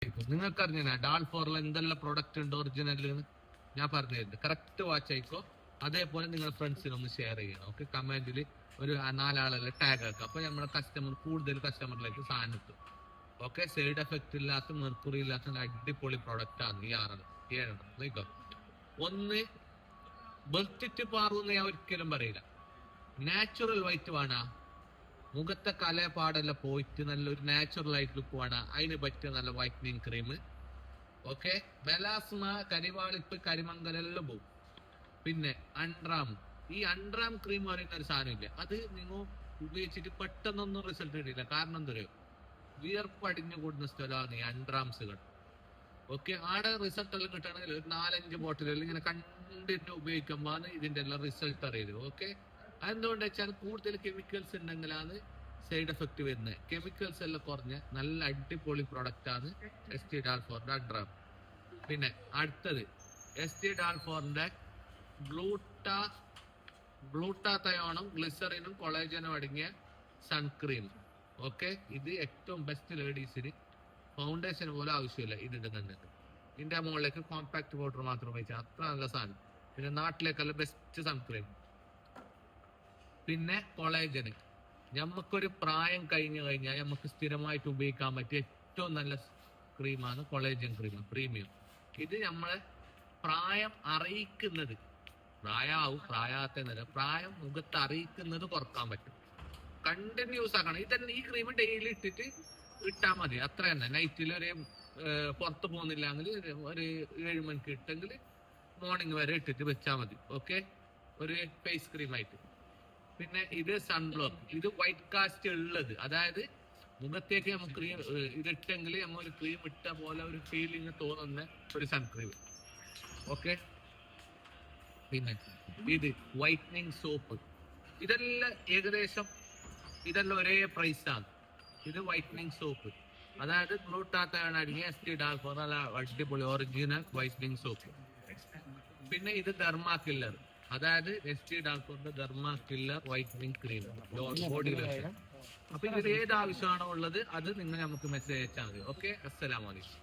നിങ്ങൾക്ക് അറിഞ്ഞ ഡാൾ ഫോറിൽ എന്തെല്ലാം പ്രൊഡക്റ്റ് ഉണ്ട് ഒറിജിനൽ ഞാൻ പറഞ്ഞു തരുന്നുണ്ട്. കറക്റ്റ് വാച്ച് ആയിക്കോ. അതേപോലെ നിങ്ങൾ ഫ്രണ്ട്സിനൊന്ന് ഷെയർ ചെയ്യണം. ഓക്കെ, കമന്റിൽ ഒരു 4 ആളെല്ലാം ടാഗ് ആക്കുക. അപ്പൊ നമ്മുടെ കൂടുതൽ കസ്റ്റമറിലേക്ക് സാധനം എത്തും. ഓക്കെ, സൈഡ് എഫക്റ്റ് ഇല്ലാത്ത മെർക്കുറി ഇല്ലാത്ത അടിപൊളി പ്രൊഡക്റ്റ് ആണ് ഈ 7 നോക്കോ. ഒന്ന് വെളുത്തിട്ട് പാറുന്ന ഞാൻ ഒരിക്കലും പറയില്ല. നാച്ചുറൽ വൈറ്റ് വേണ, മുഖത്തെ കലപാടെല്ലാം പോയിട്ട് നല്ലൊരു നാച്ചുറൽ ആയിട്ട് ലുക്ക് വേണം. അതിന് പറ്റിയ നല്ല വൈറ്റനിങ് ക്രീം. ഓക്കെ, മെലാസ്മ, കരിവാളിപ്പ്, കരിമംഗലെല്ലാം പോകും. പിന്നെ അൺറാം, ഈ അൺറാം ക്രീം പറയുന്ന ഒരു സാധനമില്ല, അത് നിങ്ങൾ ഉപയോഗിച്ചിട്ട് പെട്ടെന്നൊന്നും റിസൾട്ട് കിട്ടില്ല. കാരണം എന്താ പറയുക, വിയർപ്പ് അടിഞ്ഞു കൂടുന്ന സ്ഥലമാണ് ഈ അൺറാംസുകൾ. ഓക്കെ, ആടെ റിസൾട്ട് എല്ലാം കിട്ടണമെങ്കിൽ ഒരു 4-5 ബോട്ടിലെല്ലാം ഇങ്ങനെ കണ്ടിട്ട് ഉപയോഗിക്കുമ്പോൾ ഇതിന്റെ എല്ലാം റിസൾട്ട് അറിയുന്നത്. ഓക്കെ, അതെന്തുകൊണ്ട് വെച്ചാൽ കൂടുതൽ കെമിക്കൽസ് ഉണ്ടെങ്കിലാണ് സൈഡ് എഫക്ട് വരുന്നത്. കെമിക്കൽസ് എല്ലാം കുറഞ്ഞ നല്ല അടിപൊളി പ്രൊഡക്റ്റ് ആണ് എസ്റ്റി ഡാൽഫോറിന്റെ അൺറാം. പിന്നെ അടുത്തത് എസ്റ്റി ഡാൽഫോറിന്റെ ഗ്ലൂട്ടാത്തയോണും ഗ്ലിസറിനും കൊളേജനും അടങ്ങിയ സൺക്രീം. ഓക്കെ, ഇത് ഏറ്റവും ബെസ്റ്റ് ലേഡീസിന്. ഫൗണ്ടേഷൻ പോലും ആവശ്യമില്ല ഇത് ഇടുന്നുണ്ട്. ഇതിന്റെ മുകളിലേക്ക് കോമ്പാക്ട് പൗഡർ മാത്രം ഉപയോഗിച്ചാൽ അത്ര നല്ല സാധനം. പിന്നെ നാട്ടിലേക്കല്ല ബെസ്റ്റ് സൺക്രീം. പിന്നെ കൊളേജന്, നമുക്കൊരു പ്രായം കഴിഞ്ഞു കഴിഞ്ഞാൽ നമുക്ക് സ്ഥിരമായിട്ട് ഉപയോഗിക്കാൻ പറ്റിയ ഏറ്റവും നല്ല ക്രീമാണ് കൊളേജൻ ക്രീം പ്രീമിയം. ഇത് നമ്മളെ പ്രായം അറിയിക്കുന്നത്, പ്രായമാകാത്ത പ്രായം മുഖത്ത് അറിയിക്കുന്നത് കുറക്കാൻ പറ്റും. കണ്ടിന്യൂസ് ആക്കണം. ഇതന്നെ ഈ ക്രീം ഡെയിലി ഇട്ടാൽ മതി, അത്ര തന്നെ. നൈറ്റിൽ ഒരു പുറത്ത് പോകുന്നില്ലെങ്കിൽ ഒരു 7 മണിക്ക് ഇട്ടെങ്കിൽ മോർണിംഗ് വരെ ഇട്ടിട്ട് വെച്ചാൽ മതി. ഓക്കെ, ഒരു ഫേസ് ക്രീം ആയിട്ട്. പിന്നെ ഇത് സൺബ്ലോക്ക്, ഇത് വൈറ്റ് കാസ്റ്റ് ഉള്ളത്, അതായത് മുഖത്തേക്ക് നമുക്ക് ക്രീം ഇതിട്ടെങ്കിൽ നമ്മൾ ഒരു ക്രീം ഇട്ട പോലെ ഒരു ഫീലിംഗ് തോന്നുന്ന ഒരു സൺക്രീം. ഓക്കെ, പിന്നെ ഇത് വൈറ്റനിങ് സോപ്പ്. ഇതെല്ലാം ഏകദേശം ഇതെല്ലാം ഒരേ പ്രൈസാണ്. ഇത് വൈറ്റനിങ് സോപ്പ്, അതായത് ഗ്ലൂട്ടാത്തയോൺ അടങ്ങിയ എസ്റ്റി ഡാൽഫോർ നല്ല അടിപൊളി ഒറിജിനൽ വൈറ്റനിങ് സോപ്പ്. പിന്നെ ഇത് ഡെർമാ കില്ലർ, അതായത് എസ്റ്റി ഡാൽഫോറിന്റെ derma killer whitening cream body lotion. അപ്പൊ ഇത് ഏത് ആവശ്യമാണോ ഉള്ളത് അത് നിങ്ങൾ നമുക്ക് മെസ്സേജ് അയച്ചാൽ മതി. ഓക്കെ, അസ്സലാമു അലൈക്കും.